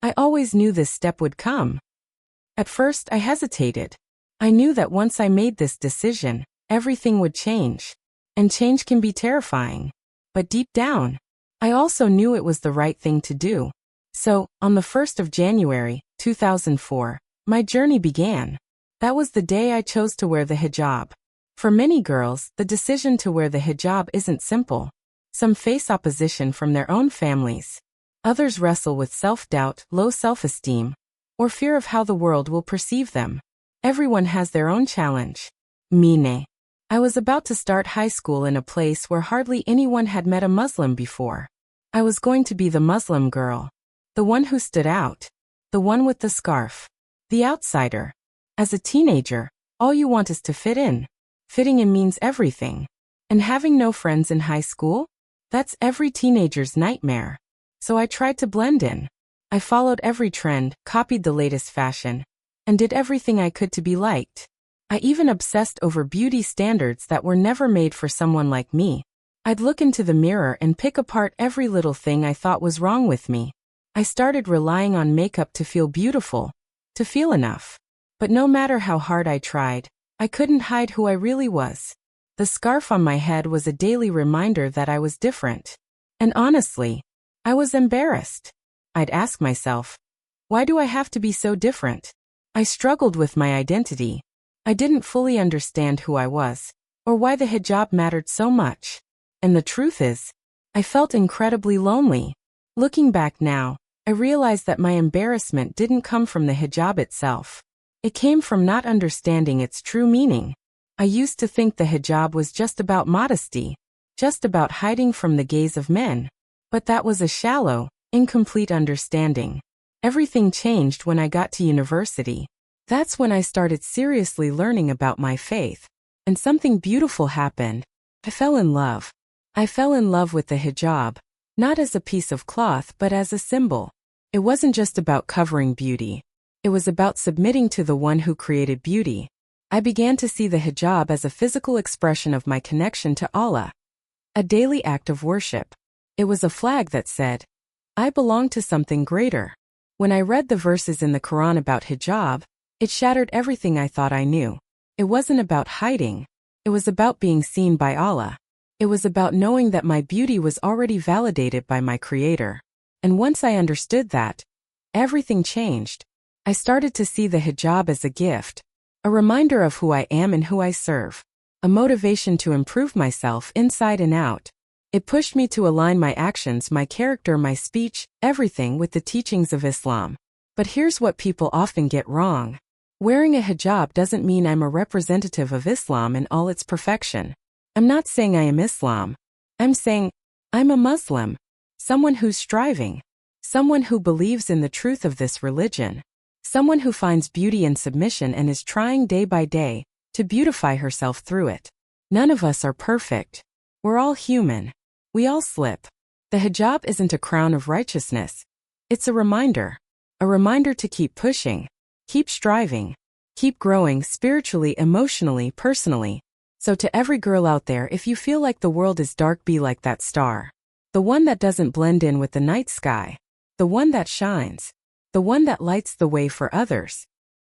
I always knew this step would come. At first, I hesitated. I knew that once I made this decision, everything would change. And change can be terrifying. But deep down, I also knew it was the right thing to do. So, on the 1st of January, 2004, my journey began. That was the day I chose to wear the hijab. For many girls, the decision to wear the hijab isn't simple. Some face opposition from their own families. Others wrestle with self-doubt, low self-esteem, or fear of how the world will perceive them. Everyone has their own challenge. Mine. I was about to start high school in a place where hardly anyone had met a Muslim before. I was going to be the Muslim girl. The one who stood out. The one with the scarf. The outsider. As a teenager, all you want is to fit in. Fitting in means everything. And having no friends in high school? That's every teenager's nightmare. So I tried to blend in. I followed every trend, copied the latest fashion, and did everything I could to be liked. I even obsessed over beauty standards that were never made for someone like me. I'd look into the mirror and pick apart every little thing I thought was wrong with me. I started relying on makeup to feel beautiful, to feel enough. But no matter how hard I tried, I couldn't hide who I really was. The scarf on my head was a daily reminder that I was different. And honestly, I was embarrassed. I'd ask myself, why do I have to be so different? I struggled with my identity. I didn't fully understand who I was, or why the hijab mattered so much. And the truth is, I felt incredibly lonely. Looking back now, I realized that my embarrassment didn't come from the hijab itself. It came from not understanding its true meaning. I used to think the hijab was just about modesty, just about hiding from the gaze of men. But that was a shallow, incomplete understanding. Everything changed when I got to university. That's when I started seriously learning about my faith. And something beautiful happened. I fell in love. I fell in love with the hijab, not as a piece of cloth but as a symbol. It wasn't just about covering beauty. It was about submitting to the one who created beauty. I began to see the hijab as a physical expression of my connection to Allah. A daily act of worship. It was a flag that said, I belong to something greater. When I read the verses in the Quran about hijab, it shattered everything I thought I knew. It wasn't about hiding. It was about being seen by Allah. It was about knowing that my beauty was already validated by my Creator. And once I understood that, everything changed. I started to see the hijab as a gift, a reminder of who I am and who I serve, a motivation to improve myself inside and out. It pushed me to align my actions, my character, my speech, everything with the teachings of Islam. But here's what people often get wrong. Wearing a hijab doesn't mean I'm a representative of Islam in all its perfection. I'm not saying I am Islam. I'm saying I'm a Muslim. Someone who's striving. Someone who believes in the truth of this religion. Someone who finds beauty in submission and is trying day by day to beautify herself through it. None of us are perfect. We're all human. We all slip. The hijab isn't a crown of righteousness. It's a reminder. A reminder to keep pushing. Keep striving. Keep growing spiritually, emotionally, personally. So to every girl out there, if you feel like the world is dark, be like that star. The one that doesn't blend in with the night sky. The one that shines. The one that lights the way for others.